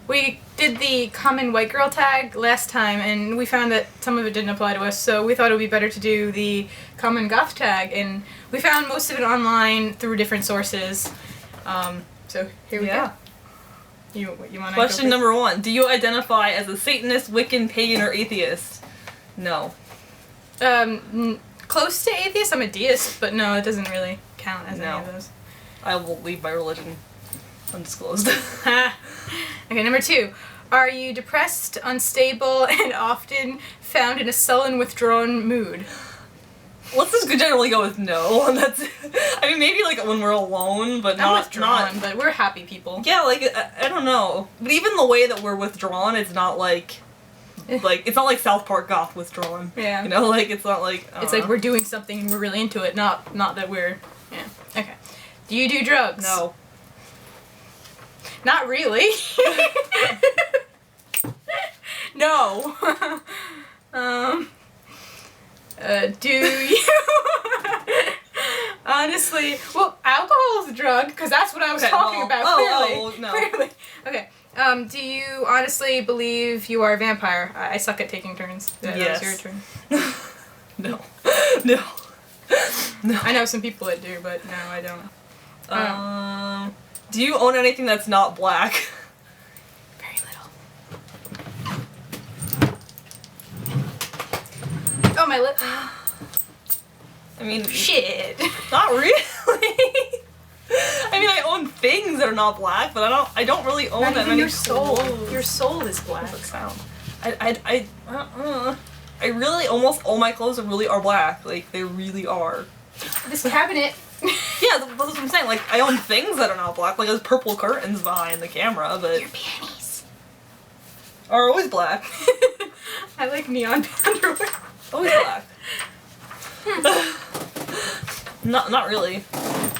we did the common white girl tag last time, and we found that some of it didn't apply to us, so we thought it would be better to do the common goth tag, and we found most of it online through different sources. So here we go. You want to Question number 1. Do you identify as a Satanist, Wiccan, pagan, or atheist? No. Close to atheist, I'm a deist, but no, it doesn't really count as any of those. I will leave my religion undisclosed. Okay, number 2. Are you depressed, unstable, and often found in a sullen, withdrawn mood? Let's just generally go with no. That's. I mean, maybe like when we're alone, but not withdrawn. But we're happy people. Yeah, like I don't know. But even the way that we're withdrawn, it's not like it's not like South Park goth withdrawn. Yeah. You know, like it's not like. It's like we're doing something and we're really into it. Not that we're. Yeah. Okay. Do you do drugs? No. Not really. No. Do you? Honestly, well, alcohol is a drug, because that's what I was talking about, clearly. No. Clearly. Okay. Do you honestly believe you are a vampire? I suck at taking turns. That was your turn. No. No. No. I know some people that do, but no, I don't. Do you own anything that's not black? Very little. Oh, my lip. I mean... Shit. Not really. I mean, I own things that are not black, but I don't really own that many your soul. clothes. Your soul is black. What's that sound? I really, almost all my clothes really are black. Like, they really are. This cabinet. Yeah, that's what I'm saying. Like, I own things that are not black. Like, there's purple curtains behind the camera, but... Your panties. Are always black. I like neon underwear. Always black. Not really.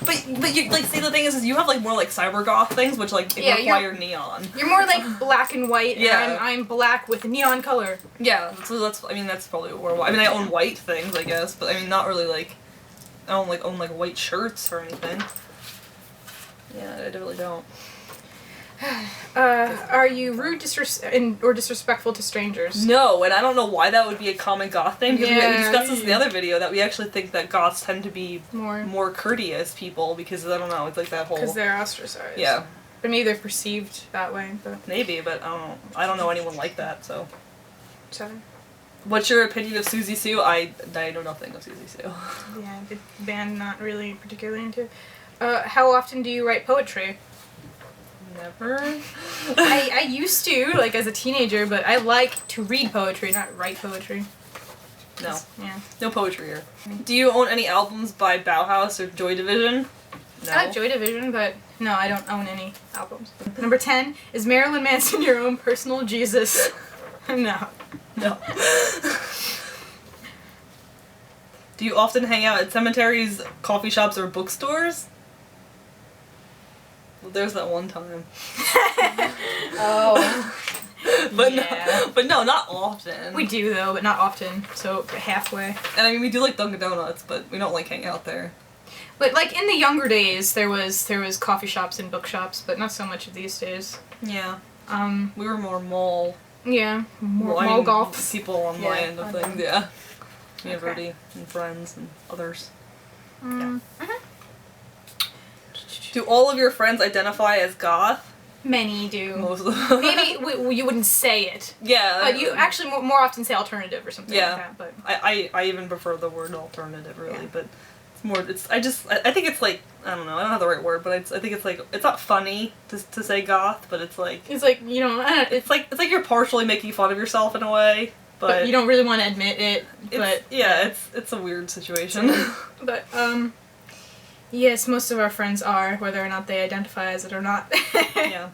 But you, like, see, the thing is you have, like, more, like, cyber goth things, which, like, require neon. You're more, like, black and white, yeah. and I'm black with neon color. Yeah, so that's probably where, I mean, I own white things, I guess, but, I mean, not really, like, I don't, like, own, like, white shirts or anything. Yeah, I really don't. Are you rude or disrespectful to strangers? No, and I don't know why that would be a common goth thing, because we discussed this in the other video, that we actually think that goths tend to be more courteous people, because, I don't know, it's like that whole... Because they're ostracized. Yeah. But maybe they're perceived that way, but... Maybe, but I don't know anyone like that, so... 7. What's your opinion of Susie Sue? I know nothing of Susie Sue. Yeah, the band not really particularly into. How often do you write poetry? Never. I used to, like, as a teenager, but I like to read poetry, not write poetry. No. Yeah. No poetry here. Do you own any albums by Bauhaus or Joy Division? No. I like Joy Division, but no, I don't own any albums. Number 10, is Marilyn Manson your own personal Jesus? No. No. Do you often hang out at cemeteries, coffee shops, or bookstores? Well, there's that one time. Oh. But no, not often. We do though, but not often. So halfway. And I mean, we do like Dunkin' Donuts, but we don't like hang out there. But like in the younger days, there was coffee shops and bookshops, but not so much of these days. Yeah. We were more mall. Yeah. Mall golf. People on my end of things. Yeah. Me and Rudy and friends and others. Yeah. Do all of your friends identify as goth? Many do. Most of them. Maybe you wouldn't say it. Yeah. But you actually more often say alternative or something like that. But I even prefer the word alternative, really. Yeah. But it's more. I think it's like, I don't know. I don't have the right word, but I think it's like, it's not funny to say goth, but it's like. It's like, you know. It's like you're partially making fun of yourself in a way. But you don't really want to admit it. But it's a weird situation. But yes, most of our friends are, whether or not they identify as it or not. Yeah.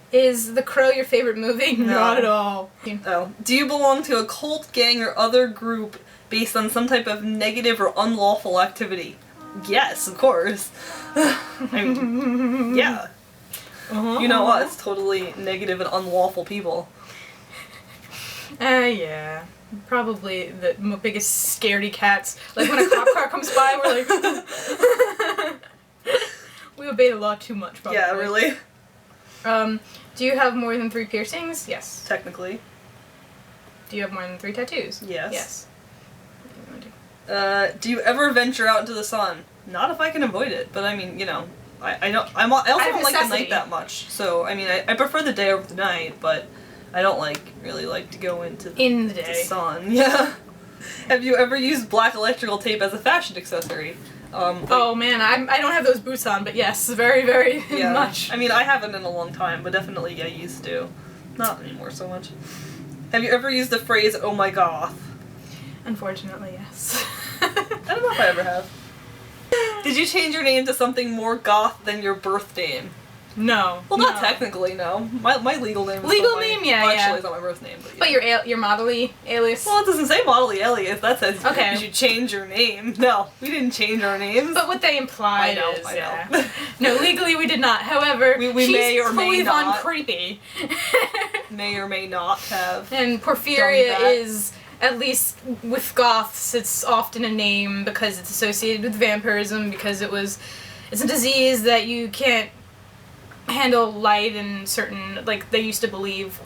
Is The Crow your favorite movie? No. Not at all. Oh. Do you belong to a cult, gang, or other group based on some type of negative or unlawful activity? Yes, of course. I mean, yeah. You know us, totally negative and unlawful people. Yeah. Probably the biggest scaredy cats. Like when a cop car comes by, we're like... We obey the law too much, probably. Yeah, really. Do you have more than 3 piercings? Yes. Technically. Do you have more than 3 tattoos? Yes. Yes. Do you ever venture out into the sun? Not if I can avoid it, but I mean, I also don't like the night that much. So, I mean, I prefer the day over the night, but I don't really like to go into the sun. Yeah. Have you ever used black electrical tape as a fashion accessory? Oh man, I don't have those boots on, but yes, very, very much. I mean, I haven't in a long time, but definitely I used to. Not anymore so much. Have you ever used the phrase, "oh my goth"? Unfortunately, yes. I don't know if I ever have. Did you change your name to something more goth than your birth name? No. Well, not technically, no. My legal name is actually, it's not my birth name, but yeah. But your model-y alias? Well, it doesn't say model-y alias. That says okay. You should change your name. No, we didn't change our names. But what they implied I is, know. yeah. No, legally we did not. However, we may or may not. She's creepy. May or may not have. And Porphyria is, at least with goths, it's often a name because it's associated with vampirism, because it's a disease that you can't handle light, and certain, like, they used to believe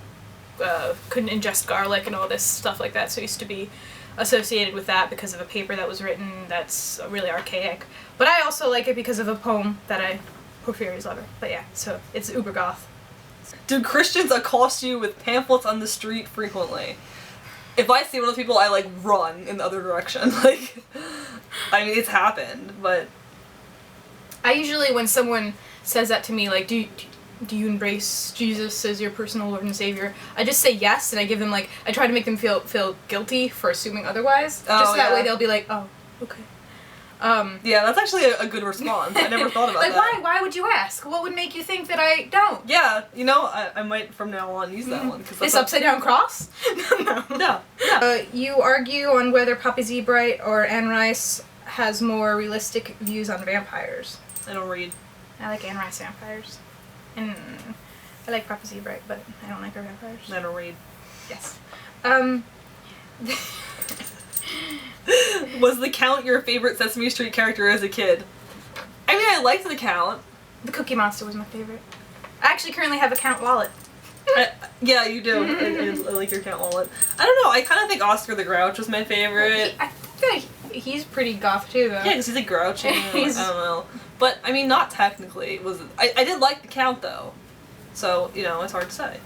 couldn't ingest garlic and all this stuff like that, so it used to be associated with that because of a paper that was written that's really archaic. But I also like it because of a poem that Porphyria's lover. But yeah, so it's uber goth. Do Christians accost you with pamphlets on the street frequently? If I see one of those people, I run in the other direction. I mean, it's happened, but I usually, when someone says that to me, do you embrace Jesus as your personal Lord and Savior? I just say yes, and I give them I try to make them feel guilty for assuming otherwise. Just that way they'll be like, oh, okay. Yeah, that's actually a good response. I never thought about that. Why would you ask? What would make you think that I don't? Yeah, I might from now on use that one. This upside down cross? No. You argue on whether Poppy Z. Bright or Anne Rice has more realistic views on vampires. I don't read. I like Anne Rice vampires. And I like Poppy Z. Bright, but I don't like her vampires. I don't read. Yes. Was the Count your favorite Sesame Street character as a kid? I mean, I liked the Count. The Cookie Monster was my favorite. I actually currently have a Count wallet. Yeah, you do. I like your Count wallet. I don't know, I kind of think Oscar the Grouch was my favorite. I think he's pretty goth too, though. Yeah, because he's grouchy. I don't know. But, I mean, not technically. I did like the Count, though. So, it's hard to say.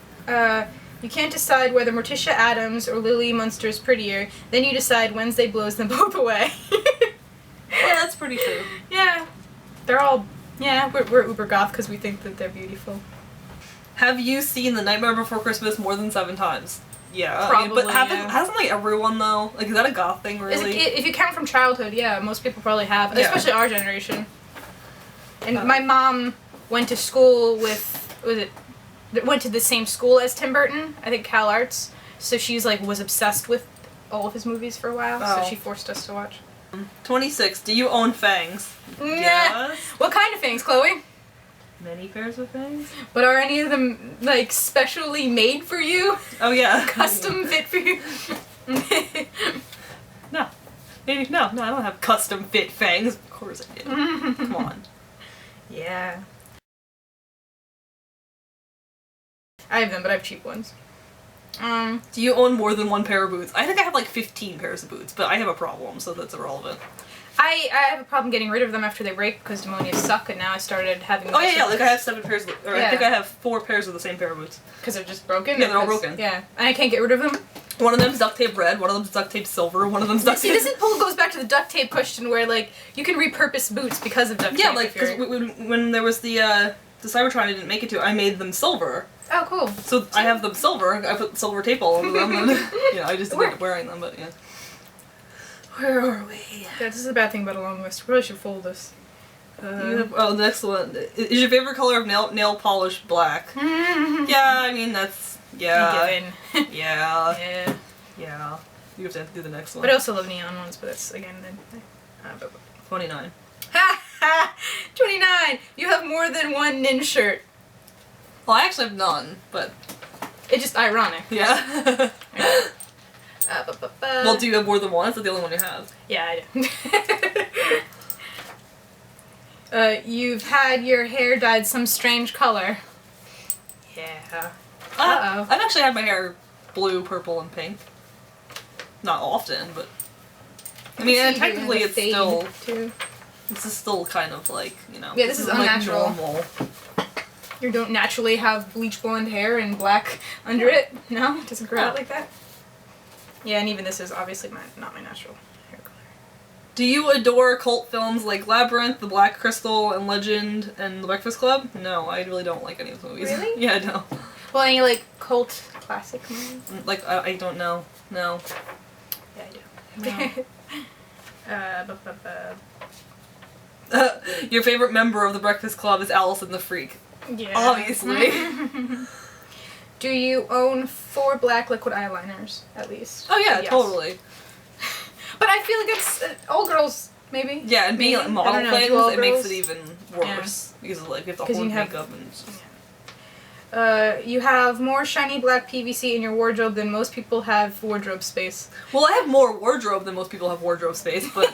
You can't decide whether Morticia Addams or Lily Munster is prettier. Then you decide Wednesday blows them both away. Yeah, that's pretty true. Yeah. They're all... Yeah, we're uber goth because we think that they're beautiful. Have you seen The Nightmare Before Christmas more than 7 times? Yeah. Probably, but hasn't everyone, though? Is that a goth thing, really? If you count from childhood, yeah, most people probably have. Yeah. Especially our generation. And my mom went to school went to the same school as Tim Burton, I think Cal Arts, so she's was obsessed with all of his movies for a while, so she forced us to watch. 26. Do you own fangs? Nah. Yes. What kind of fangs, Chloe? Many pairs of fangs? But are any of them, specially made for you? Oh, yeah. Custom fit for you? No. Maybe, no, I don't have custom fit fangs. Of course I did. Come on. Yeah. I have them, but I have cheap ones. Do you own more than 1 pair of boots? I think I have 15 pairs of boots, but I have a problem, so that's irrelevant. I have a problem getting rid of them after they break because pneumonias suck, and now I started having... Oh yeah, I have 7 pairs, I think I have 4 pairs of the same pair of boots. Because they're just broken? Yeah, they're all broken. Yeah, and I can't get rid of them? One of them's duct tape red, one of them's duct tape silver, one of them's duct tape... See, this goes back to the duct tape question where, you can repurpose boots because of duct tape. Yeah, because when there was the Cybertron I didn't make it to, I made them silver. Oh, cool. So I have them silver, I put silver tape all over them, and I just didn't end up wearing them, but yeah. Where are we? Yeah, this is the bad thing about a long list. We really should fold this. The next one. Is your favorite color of nail polish black? Yeah, I mean, that's... Yeah. Given. Yeah. Yeah. Yeah. You have to do the next one. But I also love neon ones, but that's, again, 29. Ha ha! 29! You have more than 1 nin shirt. Well, I actually have none, but... It's just ironic. Yeah. Well, do you have more than 1? Is that the only one you have? Yeah, I do. You've had your hair dyed some strange color. Yeah. Uh-oh. I've actually had my hair blue, purple, and pink. Not often, but I mean, and technically it's still too. This is still kind of like, you know. Yeah, this is unnatural. Like normal. You don't naturally have bleach blonde hair and black under it? No? It doesn't grow out like that? Yeah, and even this is obviously not my natural hair color. Do you adore cult films like Labyrinth, The Black Crystal, and Legend, and The Breakfast Club? No, I really don't like any of those movies. Really? Yeah, no. Well, any like cult classic movies? Like, I don't know. No. Yeah, I do. Your favorite member of The Breakfast Club is Allison the Freak. Yeah. Obviously. Do you own 4 black liquid eyeliners, at least? Oh yeah, Yes. totally. But I feel like it's all girls, maybe. Yeah, and being Maybe? like model I don't know, things, do all it makes girls? it even worse. Because like you have to 'Cause hold you have- makeup and You have more shiny black PVC in your wardrobe than most people have wardrobe space. Well, I have more wardrobe than most people have wardrobe space, but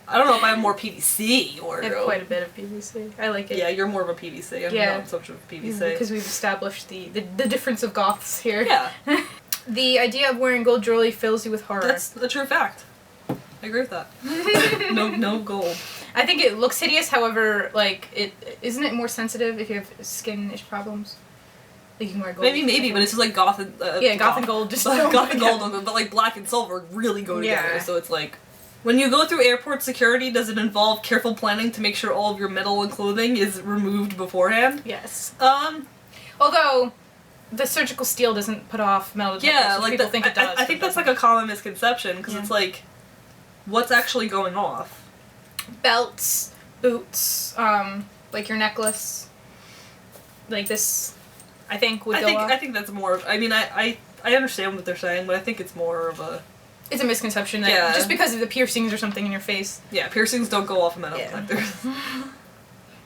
I don't know if I have more PVC I wardrobe. have quite a bit of PVC. I like it. Yeah, you're more of a PVC. I'm Yeah. not so much of a PVC. Because we've established the difference of goths here. Yeah, The idea of wearing gold jewelry fills you with horror. that's a true fact. I agree with that. No gold. I think it looks hideous, however, like, isn't it more sensitive if you have skin-ish problems? Like you can wear gold. Maybe, but it's just like goth and goth and gold just goth and gold, but like black and silver really go together. Yeah. So it's like, when you go through airport security, does it involve careful planning to make sure all of your metal and clothing is removed beforehand? Yes. Although the surgical steel doesn't put off metal detectors. yeah, so like people think it does. I think that's like a common misconception because Yeah. it's like, what's actually going off? Belts, boots, like your necklace, like this. I think would go off. I think that's more. I mean, I understand what they're saying, but I think it's more of a. It's a misconception that Yeah. just because of the piercings or something in your face. Yeah, piercings don't go off metal Yeah. detectors.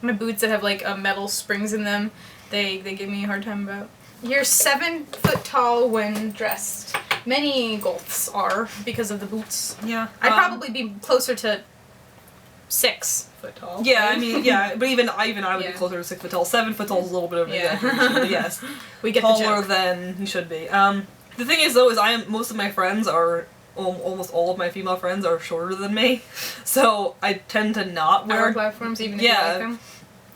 My boots that have like metal springs in them, they give me a hard time about. You're 7 foot tall when dressed. Many Goths are because of the boots. Yeah, I'd probably be closer to 6 foot tall. Yeah, I mean, yeah, but even I would Yeah. be closer to 6 foot tall. 7 foot tall is a little bit of an Yeah. exaggeration, but yes, We get the taller joke. than you should be. The thing is though, is most of my friends are. Almost all of my female friends are shorter than me, so I tend to not Wear wear. platforms even if Yeah. you like them.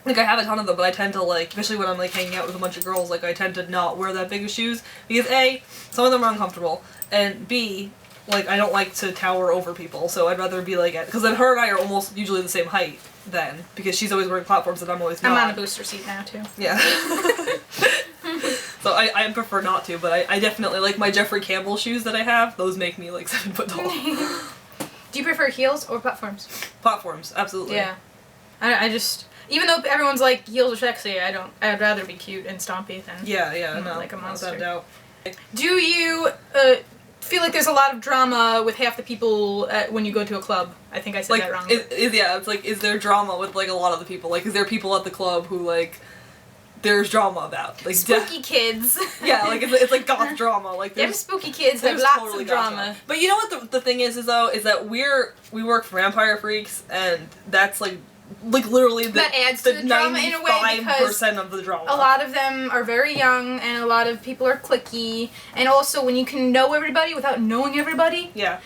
Like I have a ton of them, but I tend to like, especially when I'm like hanging out with a bunch of girls, like I tend to not wear that big of shoes because A, some of them are uncomfortable, and B, like I don't like to tower over people, so I'd rather be like because then her and I are almost usually the same height then because she's always wearing platforms and I'm always not. I'm on a booster seat now too. Yeah. So I prefer not to, but I definitely like my Jeffrey Campbell shoes that I have. Those make me like 7 foot tall. Do you prefer heels or platforms? Platforms, absolutely. Yeah. I just, even though everyone's like heels are sexy, I'd rather be cute and stompy than. Yeah, no, like a monster. without doubt. Do you feel like there's a lot of drama with half the people when you go to a club? I think I said Like, that wrong. it's like, is there drama with like a lot of the people? Like, is there people at the club who like there's drama about? Like spooky kids. Yeah, like it's like goth drama. Like Them there's spooky kids have there's lots totally of goth drama. But you know what the thing is though is that we work for Vampire Freaks and that's like literally That adds to the drama in a way because 95% of the drama. A lot of them are very young and a lot of people are cliquey, and also when you can know everybody without knowing everybody. Yeah.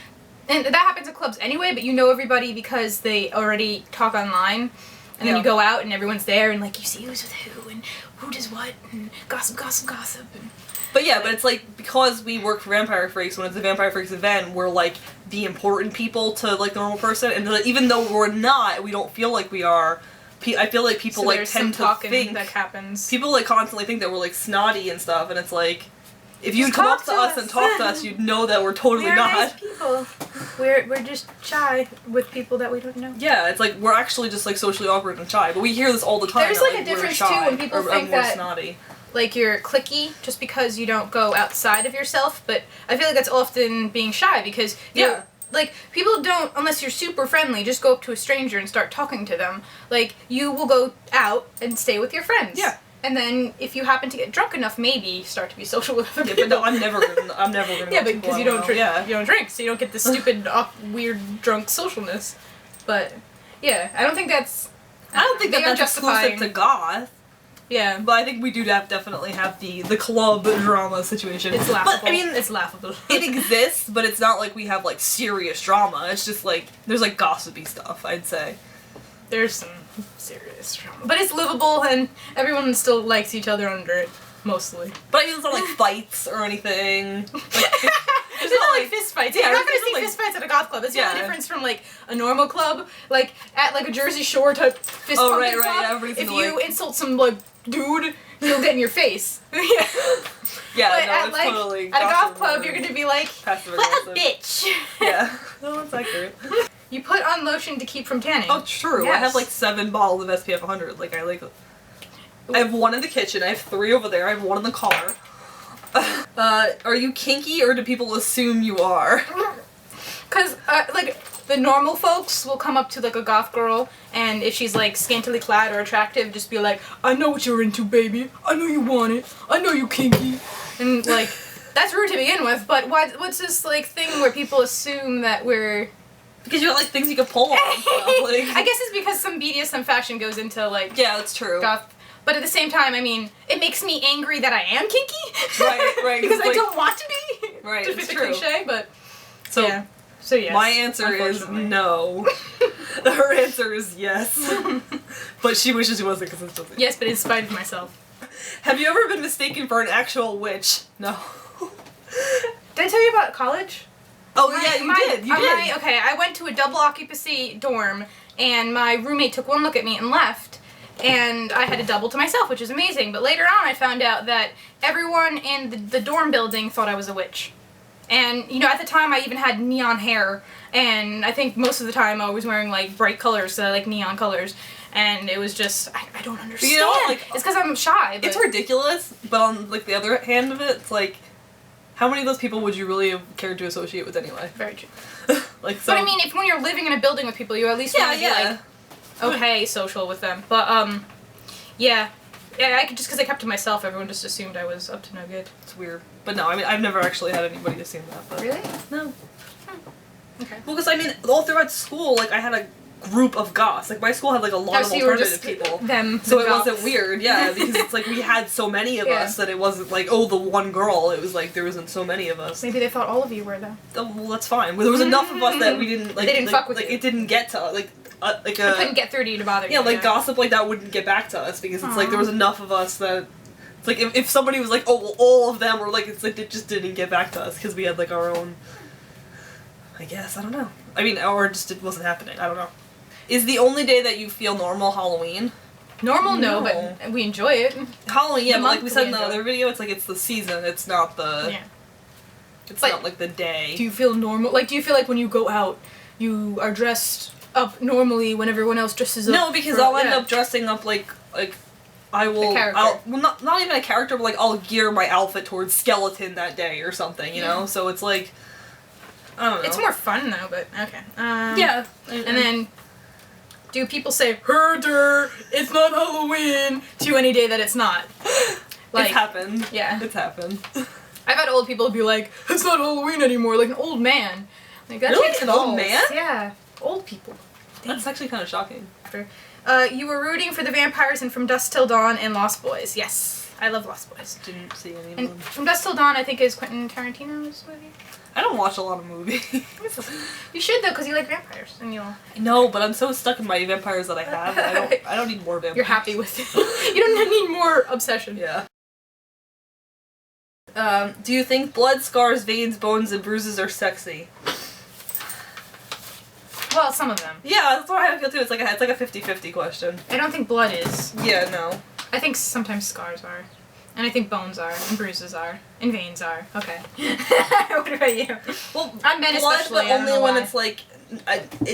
And that happens at clubs anyway, but you know everybody because they already talk online. And then Yeah. you go out and everyone's there and like you see who's with who and who does what and gossip. And But yeah, but it's like, because we work for Vampire Freaks, when it's a Vampire Freaks event, we're like the important people to like the normal person, and like, even though we're not, we don't feel like we are. I feel like people so like there's some tend to talking think that happens. people like constantly think that we're like snotty and stuff, and it's like, if you Just come talk up to to us us. and talk to us, you'd know that we're totally We're not. nice people. We're just shy with people that we don't know. Yeah, it's like we're actually just like socially awkward and shy, but we hear this all the time. There's, that, like, a we're difference, shy, too, when people or think we're that- snotty. Like you're cliquey just because you don't go outside of yourself, but I feel like that's often being shy because Yeah. like people don't, unless you're super friendly, just go up to a stranger and start talking to them. Like you will go out and stay with your friends. Yeah. And then if you happen to get drunk enough, maybe start to be social with other Yeah, people. but no, I'm never gonna. Yeah, go but to because you people I don't know. drink, you don't drink, so you don't get this stupid, weird drunk socialness. But yeah, I don't think that's. I don't think maybe that I'm that's exclusive to goth. Yeah. But I think we do definitely have the club drama situation. It's laughable. But, I mean, it's laughable. it exists, but it's not like we have, like, serious drama. It's just, like, there's, like, gossipy stuff, I'd say. There's some serious drama. But it's livable, and everyone still likes each other under it, mostly. But I mean, it's not, like, fights or anything. Like, there's not, like, fist fights. Yeah, you're not gonna see like, fist fights at a goth club. That's the yeah. only difference from, like, a normal club. Like, at, like, a Jersey Shore type fist pumping club, yeah, everybody's if gonna, you like... insult some, like, dude, he'll get in your face. Yeah. Yeah, But no, at, it's like, totally... at a goth club, you're gonna be like, passive what a aggressive. bitch. Yeah. No, that's accurate. You put on lotion to keep from tanning. Oh, true. Yes. I have, like, 7 bottles of SPF 100. Like, I have 1 in the kitchen, I have 3 over there, I have 1 in the car. Are you kinky, or do people assume you are? Cause, like, the normal folks will come up to, like, a goth girl, and if she's, like, scantily clad or attractive, just be like, I know what you're into, baby. I know you want it. I know you kinky. And, like, that's rude to begin with, but what's this, like, thing where people assume that we're... Because you have, like, things you can pull on and stuff, like... I guess it's because some BDSM fashion goes into, like... Yeah, that's true. Goth. But at the same time, I mean, it makes me angry that I am kinky. Right. Because I like, don't want to be. Right, To fit it's the true. cliche, but... So, yeah. So yes. my answer is no. Her answer is yes. But she wishes she wasn't because it's just... Yes, but in spite of myself. Have you ever been mistaken for an actual witch? No. Did I tell you about college? Oh, yeah, you did. You did. Okay, I went to a double occupancy dorm, and my roommate took one look at me and left. And I had a double to myself, which is amazing. But later on, I found out that everyone in the dorm building thought I was a witch. And, you know, at the time, I even had neon hair. And I think most of the time, I was wearing, like, bright colors, like neon colors. And it was just, I don't understand. You know, like, it's because I'm shy. But... It's ridiculous, but on, like, the other hand of it, it's like... How many of those people would you really have cared to associate with anyway? Very true. Like, so... But I mean, if when you're living in a building with people, you at least want to be, like, okay, social with them. But, yeah. Yeah, I could, just because I kept to myself, everyone just assumed I was up to no good. It's weird. But no, I mean, I've never actually had anybody assume that, but... Really? No. Okay. Well, because, I mean, all throughout school, like, I had a group of goths. Like, my school had, like, a lot of so you were alternative just people. Them. So the it goths. wasn't weird, yeah, because it's like we had so many of us that it wasn't like, oh, the one girl. It was like there wasn't so many of us. Maybe they thought all of you were, though. Oh, well, that's fine. Well, there was enough of us that we didn't, like... They didn't fuck with like, you. it didn't get to, like a... I couldn't get through to you to bother you. Yeah, like, gossip like that wouldn't get back to us, because it's like there was enough of us that... It's like, if somebody was like, oh, well, all of them were like, it's like, it just didn't get back to us, because we had, like, our own... I guess, I don't know. I mean, or just it wasn't happening, I don't know. Is the only day that you feel normal Halloween? Normal, no, but we enjoy it. Halloween, yeah, The but like month we said in we the enjoy. other video, it's like it's the season, it's not the... Yeah. It's But not like the day. Do you feel normal? Like, do you feel like when you go out, you are dressed up normally when everyone else dresses up? No, because I'll end up dressing up like I will... A character. Well, not even a character, but like I'll gear my outfit towards skeleton that day or something, you know? So it's like... I don't know. It's more fun, though, but okay. Yeah. And then... Do people say, herder, it's not Halloween, to any day that it's not? Like, it's happened. Yeah. It's happened. I've had old people be like, it's not Halloween anymore, like an old man. Like, that Really? takes An old balls. man? Yeah. Old people. That's actually kind of shocking. You were rooting for the vampires in From Dusk Till Dawn and Lost Boys. Yes. I love Lost Boys. Didn't see any of And them. From Dusk Till Dawn, I think, is Quentin Tarantino's movie. I don't watch a lot of movies. You should, though, because you like vampires, and you'll... No, but I'm so stuck in my vampires that I have. I don't need more vampires. You're happy with it. You don't need more obsession. Yeah. Do you think blood, scars, veins, bones, and bruises are sexy? Well, some of them. Yeah, that's what I feel too. It's like a 50-50 question. I don't think blood is. Yeah, no. I think sometimes scars are. And I think bones are, and bruises are, and veins are. Okay. What about you? Well, I'm men blood, especially, but I don't only know when why. it's like,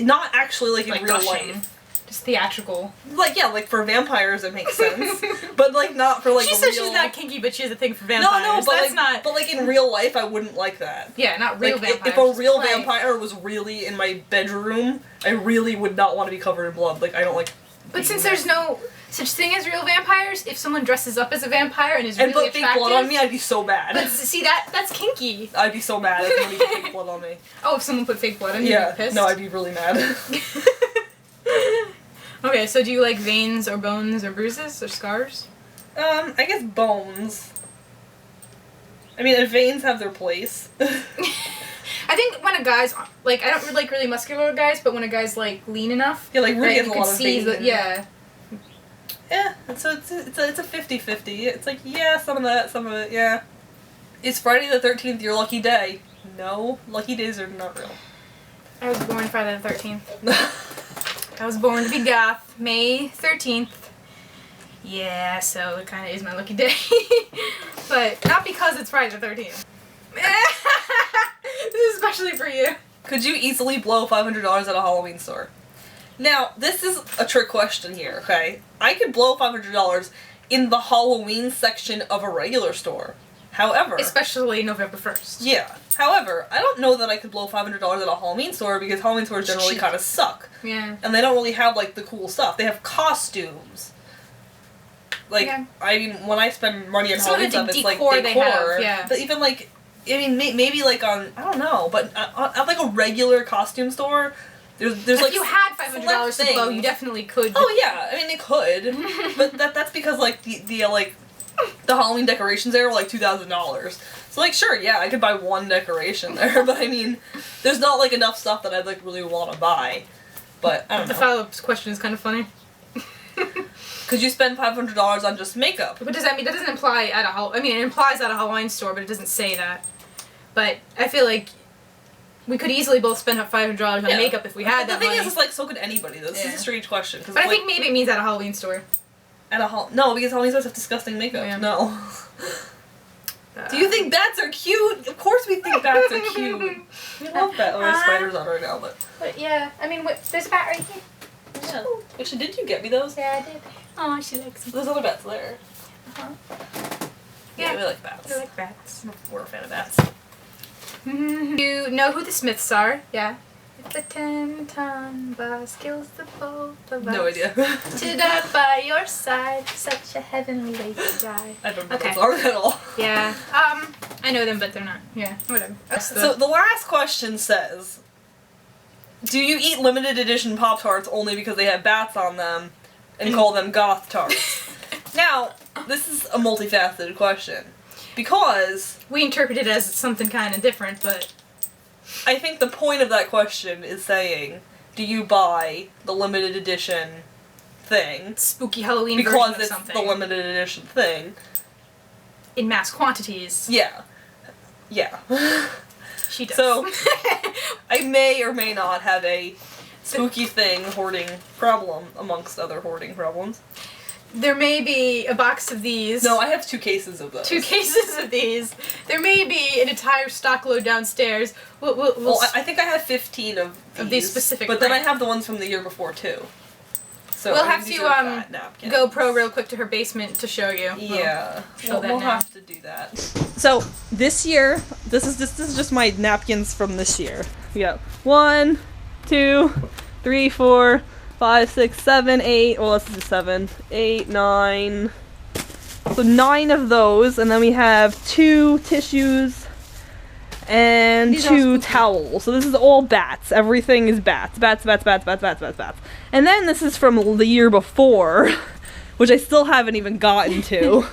not actually like in Like real gushing. life. Just theatrical. Like, yeah, like for vampires it makes sense. But like not for like She real... says she's not kinky, but she has a thing for vampires. No, but That's like, not... but like in real life I wouldn't like that. Yeah, not real Like, vampires. if a real Play. vampire was really in my bedroom, I really would not want to be covered in blood. Like, I don't like... But since there's no such thing as real vampires, if someone dresses up as a vampire and is and really put fake attractive... blood on me, I'd be so mad. But see, that's kinky. I'd be so mad if somebody put fake blood on me. Oh, if someone put fake blood on you, Yeah, you'd be pissed? no, I'd be really mad. Okay, so do you like veins or bones or bruises or scars? I guess bones. I mean, veins have their place. I think when a guy's, like, I don't really like really muscular guys, but when a guy's, like, lean enough. Yeah, like, Rudy has you a can lot of see veins. that, yeah. Yeah, so it's a 50-50. It's like, yeah, some of that, some of it, yeah. Is Friday the 13th your lucky day? No, lucky days are not real. I was born Friday the 13th. I was born to be goth. May 13th. Yeah, so it kind of is my lucky day. But not because it's Friday the 13th. This is especially for you. Could you easily blow $500 at a Halloween store? Now, this is a trick question here, okay? I could blow $500 in the Halloween section of a regular store. However... Especially November 1st. Yeah. However, I don't know that I could blow $500 at a Halloween store because Halloween stores generally kind of suck. Yeah. And they don't really have, like, the cool stuff. They have costumes. Like, yeah. I mean, when I spend money on Some Halloween stuff, it's like decor. They have, yeah. But even, like, I mean, maybe, like, on, I don't know, but at, like, a regular costume store, there's if like, you had $500 to blow, you definitely could. Oh, yeah. I mean, it could. But that's because, like, the Halloween decorations there were, like, $2,000. So, like, sure, yeah, I could buy one decoration there, but, I mean, there's not, like, enough stuff that I'd, like, really want to buy. But, I don't know. The follow-up question is kind of funny. Could you spend $500 on just makeup? What does that mean? That doesn't imply at a I mean, it implies at a Halloween store, but it doesn't say that. But I feel like we could easily both spend $500 on makeup if we had that money. The thing is, it's like, so could anybody, though. This is a strange question. But I think maybe it means at a Halloween store. No, because Halloween stores have disgusting makeup. Yeah. No. Do you think bats are cute? Of course we think bats are cute. We love bats. Oh, there's spiders on right now, but yeah, I mean, there's a bat right here. Yeah. Actually, did you get me those? Yeah, I did. Oh, she likes them. There's other bats there. Uh-huh. Yeah, we like bats. We like bats. We're a fan of bats. You know who the Smiths are? Yeah. If the 10-ton bus kills the both of us. No idea. To die by your side, such a heavenly way to die. I don't know those are at all. Yeah. I know them, but they're not. Yeah, whatever. So the last question says, do you eat limited edition Pop-Tarts only because they have bats on them and call them Goth Tarts? Now, this is a multifaceted question. Because... we interpret it as something kind of different, but... I think the point of that question is saying, do you buy the limited edition thing? Spooky Halloween because version of it's something. the limited edition thing. In mass quantities. Yeah. Yeah. She does. So, I may or may not have a spooky thing hoarding problem amongst other hoarding problems. There may be a box of these. No, I have 2 cases of those. 2 cases of these. There may be an entire stock load downstairs. Well, I think I have 15 of these specific but then I have the ones from the year before, too. So we'll have to go pro real quick to her basement to show you. Yeah, we'll have to do that. So this year, this is just my napkins from this year. We got 1, 2, 3, 4, 5, 6, 7, 8. Well, this is 7, 8, 9. So 9 of those, and then we have 2 tissues and These 2 towels. So this is all bats. Everything is bats. Bats. And then this is from the year before, which I still haven't even gotten to.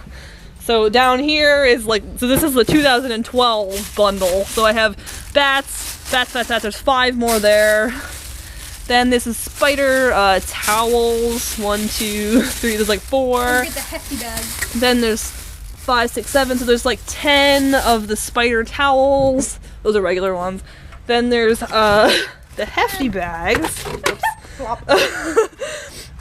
So down here is like, so this is the 2012 bundle. So I have bats. There's 5 more there. Then this is spider towels. 1, 2, 3. There's like 4. Get the hefty bag. Then there's 5, 6, 7. So there's like 10 of the spider towels. Those are regular ones. Then there's the hefty bags.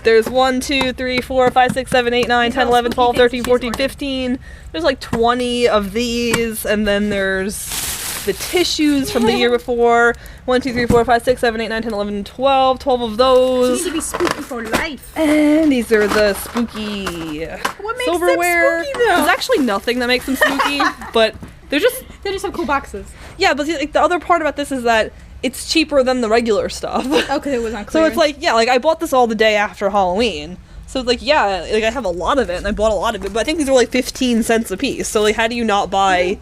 There's 1, 2, 3, 4, 5, 6, 7, 8, 9, 10, 11, 12, 13, 14, 15. There's like 20 of these. And then there's the tissues from the year before. 1, 2, 3, 4, 5, 6, 7, 8, 9, 10, 11, 12. 12 of those. You need to be spooky for life. And these are the spooky what makes silverware. them spooky, though? There's actually nothing that makes them spooky, but they just have cool boxes. Yeah, but see, like, the other part about this is that it's cheaper than the regular stuff. Okay, it was on clearance. So it's like, yeah, like I bought this all the day after Halloween. So like, yeah, like I have a lot of it and I bought a lot of it, but I think these are like 15 cents a piece. So like, how do you not buy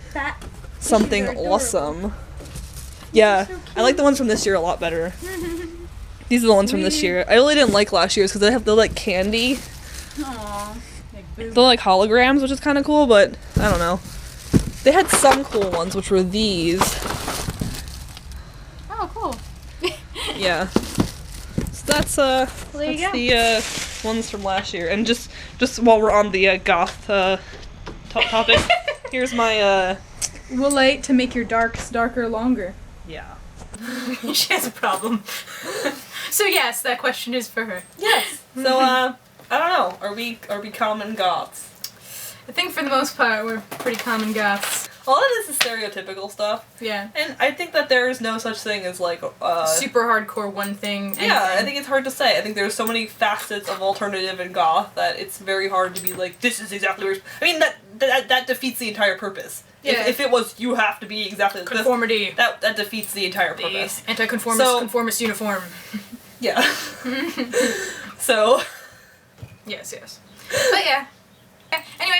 something awesome? Yeah, so I like the ones from this year a lot better. These are the ones from this year. I really didn't like last year's because they're like candy. Aww. They're like holograms, which is kind of cool, but I don't know. They had some cool ones, which were these. Oh, cool. Yeah. So that's the ones from last year. And just while we're on the goth topic, here's my Woolite to make your darks darker longer. yeah. She has a problem. So yes, that question is for her. Yes. So I don't know. Are we common goths? I think for the most part we're pretty common goths. A lot of this is stereotypical stuff. Yeah. And I think that there is no such thing as like super hardcore one thing. Yeah, I think it's hard to say. I think there's so many facets of alternative and goth that it's very hard to be like, this is exactly where. I mean, that defeats the entire purpose. Yeah. If it was, you have to be exactly like this, conformity. that defeats the entire purpose. Anti-conformist, conformist uniform. Yeah. So. Yes. But yeah. Anyway,